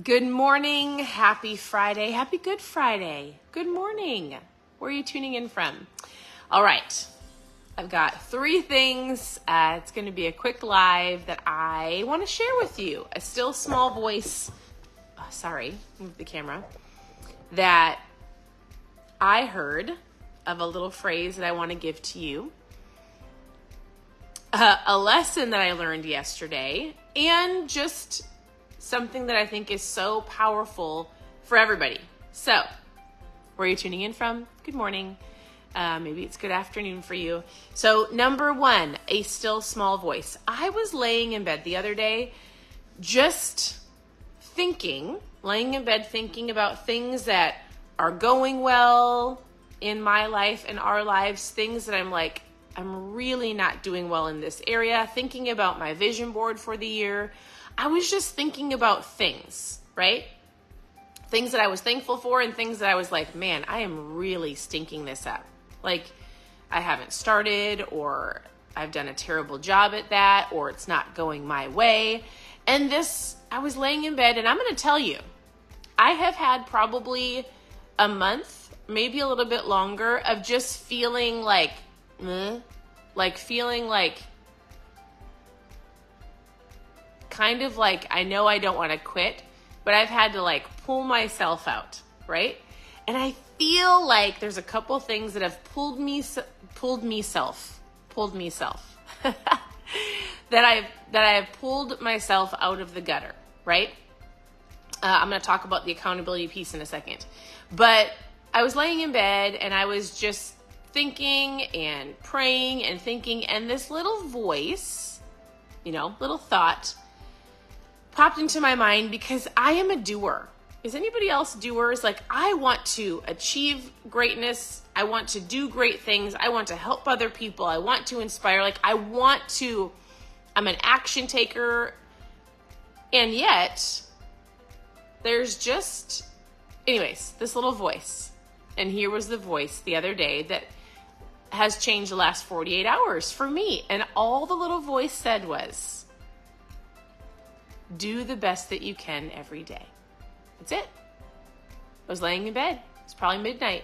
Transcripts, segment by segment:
Good morning. Happy Friday. Happy Good Friday. Good morning. Where are you tuning in from? All right. I've got 3 things. It's going to be a quick live that I want to share with you. A still small voice. Move the camera. That I heard of a little phrase that I want to give to you. A lesson that I learned yesterday, and just something that I think is so powerful for everybody. So, where are you tuning in from? Good morning. Maybe it's good afternoon for you. So, number 1, a still small voice. I was laying in bed the other day, just laying in bed thinking about things that are going well in my life and our lives, things that I'm like, I'm really not doing well in this area, thinking about my vision board for the year. I was just thinking about things, right? Things that I was thankful for and things that I was like, man, I am really stinking this up. Like, I haven't started, or I've done a terrible job at that, or it's not going my way. And I was laying in bed, and I'm going to tell you, I have had probably a month, maybe a little bit longer, of just feeling like kind of like, I know I don't want to quit, but I've had to pull myself out, right? And I feel like there's a couple things that have pulled me that I have pulled myself out of the gutter, right? I'm going to talk about the accountability piece in a second, but I was laying in bed and I was just thinking and praying and thinking, and this little voice, little thought popped into my mind, because I am a doer. Is anybody else doers? I want to achieve greatness. I want to do great things. I want to help other people. I want to inspire. I'm an action taker. And yet there's just, this little voice. And here was the voice the other day that has changed the last 48 hours for me. And all the little voice said was, do the best that you can every day. That's it. I was laying in bed. It's probably midnight.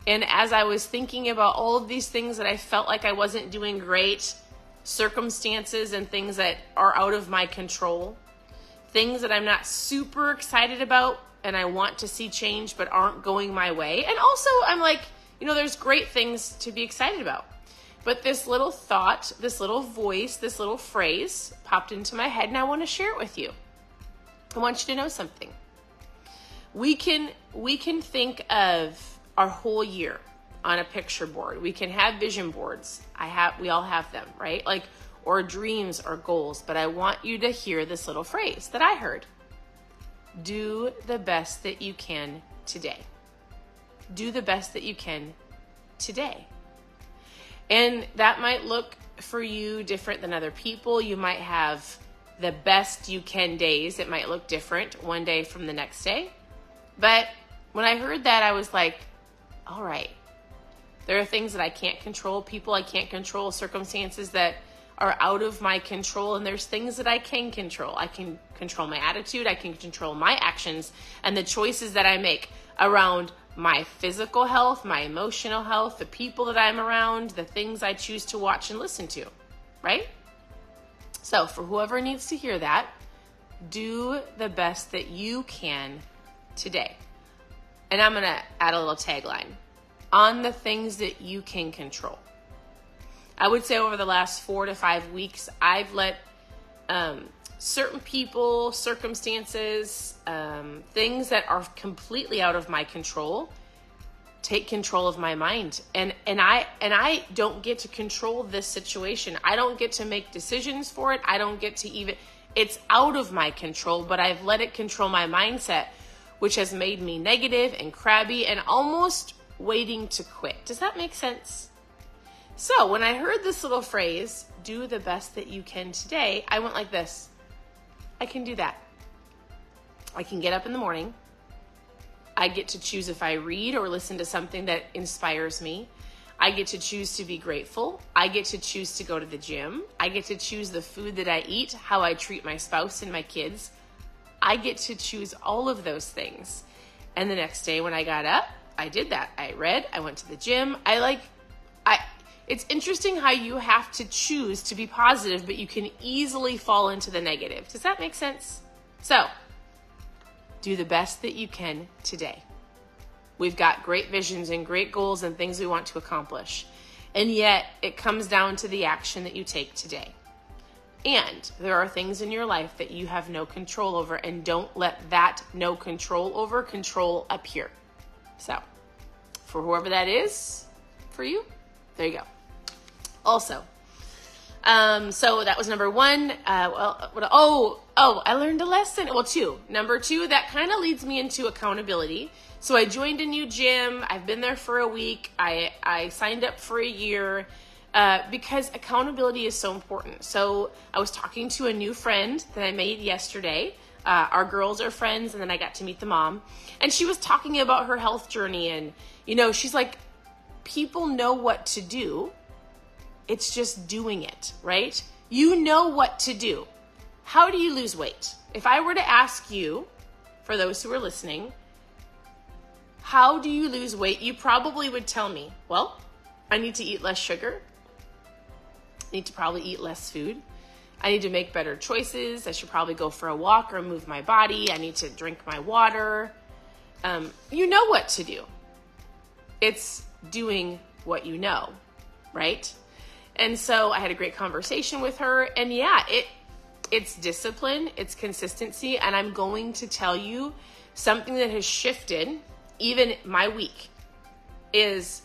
And as I was thinking about all of these things that I felt like I wasn't doing great, circumstances and things that are out of my control, things that I'm not super excited about and I want to see change but aren't going my way. And also I'm like, there's great things to be excited about. But this little thought, this little voice, this little phrase popped into my head, and I want to share it with you. I want you to know something. We can think of our whole year on a picture board. We can have vision boards. We all have them, right? Or dreams or goals. But I want you to hear this little phrase that I heard. Do the best that you can today. Do the best that you can today. And that might look for you different than other people. You might have the best you can days. It might look different one day from the next day. But when I heard that, I was like, all right, there are things that I can't control, people I can't control, circumstances that are out of my control, and there's things that I can control. I can control my attitude, I can control my actions, and the choices that I make around my physical health, my emotional health, the people that I'm around, the things I choose to watch and listen to, right? So for whoever needs to hear that, do the best that you can today. And I'm going to add a little tagline on the things that you can control. I would say over the last 4 to 5 weeks, I've let certain people, circumstances, things that are completely out of my control take control of my mind. And I don't get to control this situation. I don't get to make decisions for it. I don't get to it's out of my control, but I've let it control my mindset, which has made me negative and crabby and almost waiting to quit. Does that make sense? So when I heard this little phrase, do the best that you can today, I went like this. I can do that. I can get up in the morning. I get to choose if I read or listen to something that inspires me. I get to choose to be grateful. I get to choose to go to the gym. I get to choose the food that I eat, how I treat my spouse and my kids. I get to choose all of those things. And the next day when I got up, I did that. I read, I went to the gym. It's interesting how you have to choose to be positive, but you can easily fall into the negative. Does that make sense? So, do the best that you can today. We've got great visions and great goals and things we want to accomplish. And yet, it comes down to the action that you take today. And there are things in your life that you have no control over, and don't let that no control over control up here. So, for whoever that is for you, there you go. Also, so that was number one. I learned a lesson. Well, two. Number two, that kind of leads me into accountability. So I joined a new gym. I've been there for a week. I signed up for a year because accountability is so important. So I was talking to a new friend that I made yesterday. Our girls are friends, and then I got to meet the mom. And she was talking about her health journey. And, she's like, people know what to do. It's just doing it, right? You know what to do. How do you lose weight? If I were to ask you, for those who are listening, how do you lose weight? You probably would tell me, well, I need to eat less sugar. I need to probably eat less food. I need to make better choices. I should probably go for a walk or move my body. I need to drink my water. You know what to do. It's doing what you know, right? And so I had a great conversation with her, and it's discipline, it's consistency, and I'm going to tell you something that has shifted even my week is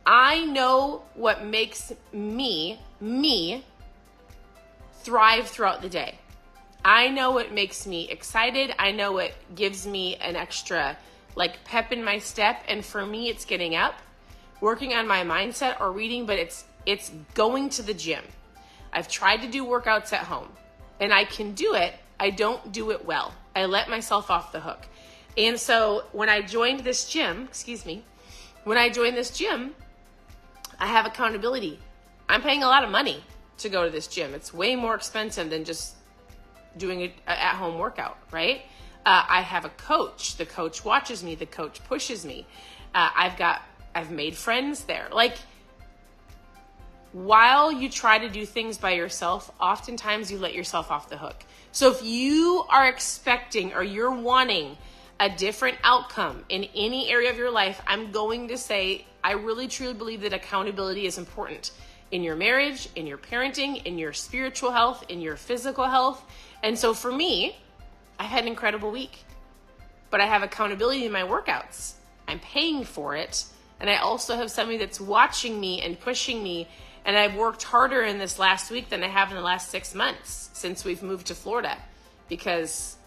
I know what makes me thrive throughout the day. I know what makes me excited. I know what gives me an extra pep in my step, and for me it's getting up, working on my mindset, or reading, but it's going to the gym. I've tried to do workouts at home, and I can do it. I don't do it well. I let myself off the hook. And so when I joined this gym, I have accountability. I'm paying a lot of money to go to this gym. It's way more expensive than just doing an at-home workout, right? I have a coach. The coach watches me. The coach pushes me. I've made friends there. While you try to do things by yourself, oftentimes you let yourself off the hook. So if you are expecting or you're wanting a different outcome in any area of your life, I'm going to say, I really truly believe that accountability is important in your marriage, in your parenting, in your spiritual health, in your physical health. And so for me, I've had an incredible week, but I have accountability in my workouts. I'm paying for it. And I also have somebody that's watching me and pushing me. And I've worked harder in this last week than I have in the last 6 months since we've moved to Florida because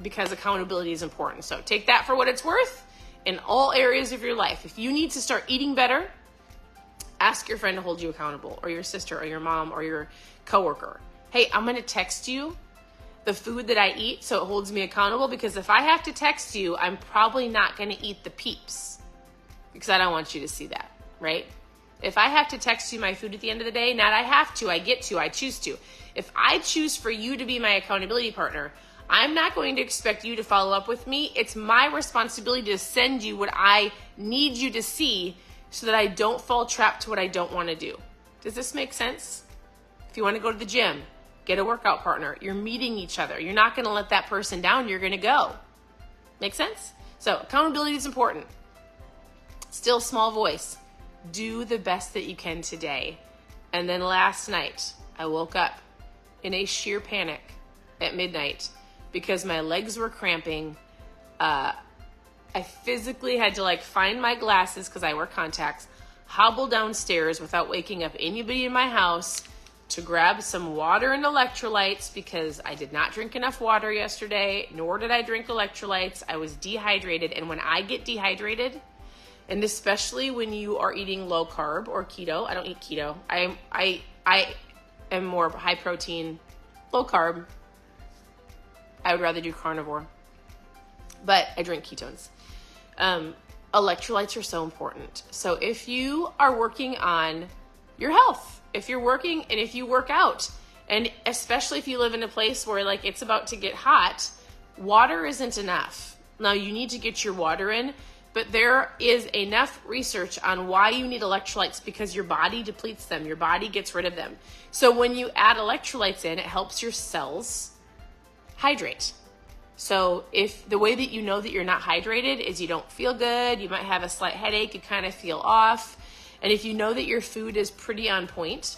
accountability is important. So take that for what it's worth in all areas of your life. If you need to start eating better, ask your friend to hold you accountable, or your sister or your mom or your coworker. Hey, I'm going to text you the food that I eat so it holds me accountable, because if I have to text you, I'm probably not going to eat the Peeps because I don't want you to see that, right? If I have to text you my food at the end of the day, not I have to, I get to, I choose to. If I choose for you to be my accountability partner, I'm not going to expect you to follow up with me. It's my responsibility to send you what I need you to see so that I don't fall trapped to what I don't want to do. Does this make sense? If you want to go to the gym, get a workout partner. You're meeting each other. You're not going to let that person down. You're going to go. Make sense? So accountability is important. Still small voice. Do the best that you can today. And then last night, I woke up in a sheer panic at midnight because my legs were cramping. I physically had to find my glasses because I wear contacts, hobble downstairs without waking up anybody in my house to grab some water and electrolytes because I did not drink enough water yesterday, nor did I drink electrolytes. I was dehydrated. And when I get dehydrated, and especially when you are eating low carb or keto, I don't eat keto. I am more high protein, low carb. I would rather do carnivore, but I drink ketones. Electrolytes are so important. So if you are working on your health, if you work out, and especially if you live in a place where it's about to get hot, water isn't enough. Now, you need to get your water in, but there is enough research on why you need electrolytes, because your body depletes them. Your body gets rid of them. So when you add electrolytes in, it helps your cells hydrate. So if the way that you know that you're not hydrated is you don't feel good, you might have a slight headache, you kind of feel off. And if you know that your food is pretty on point,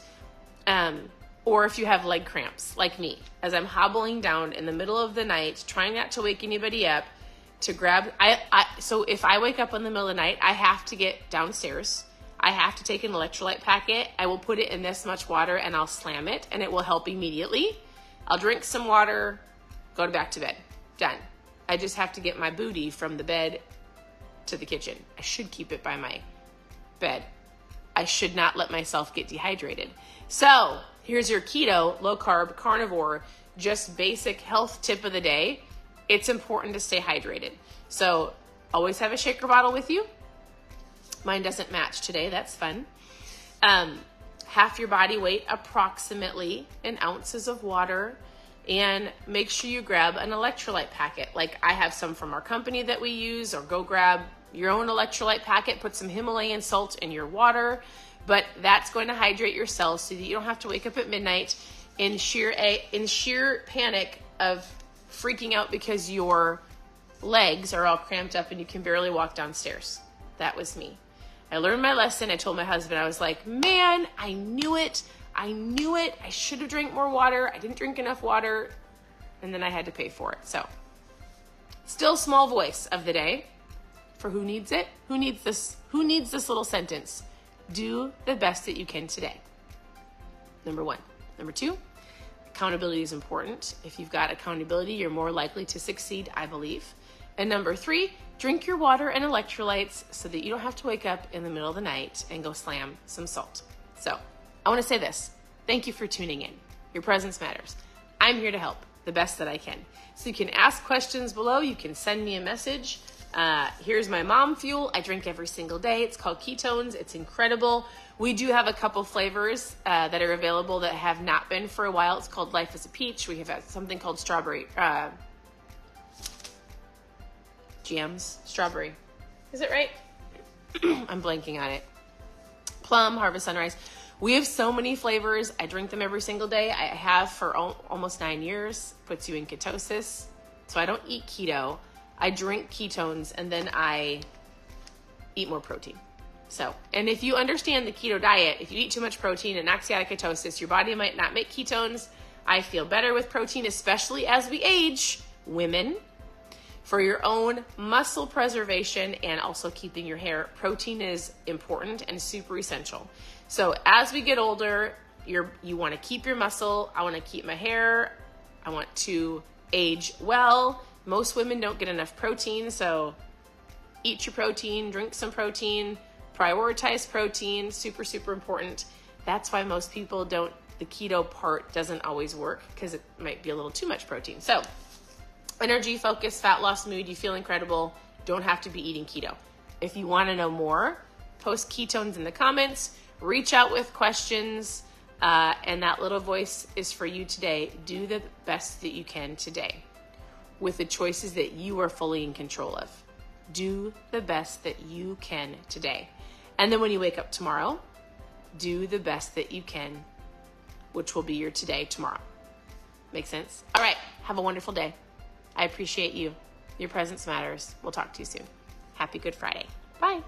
or if you have leg cramps like me, as I'm hobbling down in the middle of the night, trying not to wake anybody up, to grab, so if I wake up in the middle of the night, I have to get downstairs. I have to take an electrolyte packet. I will put it in this much water and I'll slam it and it will help immediately. I'll drink some water, go back to bed. Done. I just have to get my booty from the bed to the kitchen. I should keep it by my bed. I should not let myself get dehydrated. So here's your keto, low carb, carnivore, just basic health tip of the day. It's important to stay hydrated. So always have a shaker bottle with you. Mine doesn't match today. That's fun. Half your body weight, approximately, in ounces of water. And make sure you grab an electrolyte packet. Like I have some from our company that we use, or go grab your own electrolyte packet. Put some Himalayan salt in your water. But that's going to hydrate your cells so that you don't have to wake up at midnight in sheer panic of freaking out because your legs are all cramped up and you can barely walk downstairs. That was me. I learned my lesson. I told my husband, I was like, man, I knew it. I should have drank more water. I didn't drink enough water. And then I had to pay for it. So still small voice of the day for who needs it. Who needs this little sentence? Do the best that you can today. Number 1. Number 2, accountability is important. If you've got accountability, you're more likely to succeed, I believe. And number 3, drink your water and electrolytes so that you don't have to wake up in the middle of the night and go slam some salt. So I want to say this. Thank you for tuning in. Your presence matters. I'm here to help the best that I can. So you can ask questions below. You can send me a message. Here's my mom fuel. I drink every single day. It's called ketones. It's incredible. We do have a couple flavors that are available that have not been for a while. It's called Life is a Peach. We have something called strawberry. Jams. Strawberry. Is it right? I'm blanking on it. Plum, Harvest Sunrise. We have so many flavors. I drink them every single day. I have for almost 9 years. Puts you in ketosis. So I don't eat keto. I drink ketones and then I eat more protein. So, and if you understand the keto diet, if you eat too much protein, it knocks you out of ketosis. Your body might not make ketones. I feel better with protein, especially as we age, women. For your own muscle preservation and also keeping your hair, protein is important and super essential. So as we get older, you want to keep your muscle. I want to keep my hair. I want to age well. Most women don't get enough protein, so eat your protein, drink some protein, prioritize protein, super, super important. That's why most people the keto part doesn't always work because it might be a little too much protein. So energy, focus, fat loss, mood, you feel incredible. Don't have to be eating keto. If you want to know more, post ketones in the comments, reach out with questions, and that little voice is for you today. Do the best that you can today with the choices that you are fully in control of. Do the best that you can today. And then when you wake up tomorrow, do the best that you can, which will be your today tomorrow. Make sense? All right. Have a wonderful day. I appreciate you. Your presence matters. We'll talk to you soon. Happy Good Friday. Bye.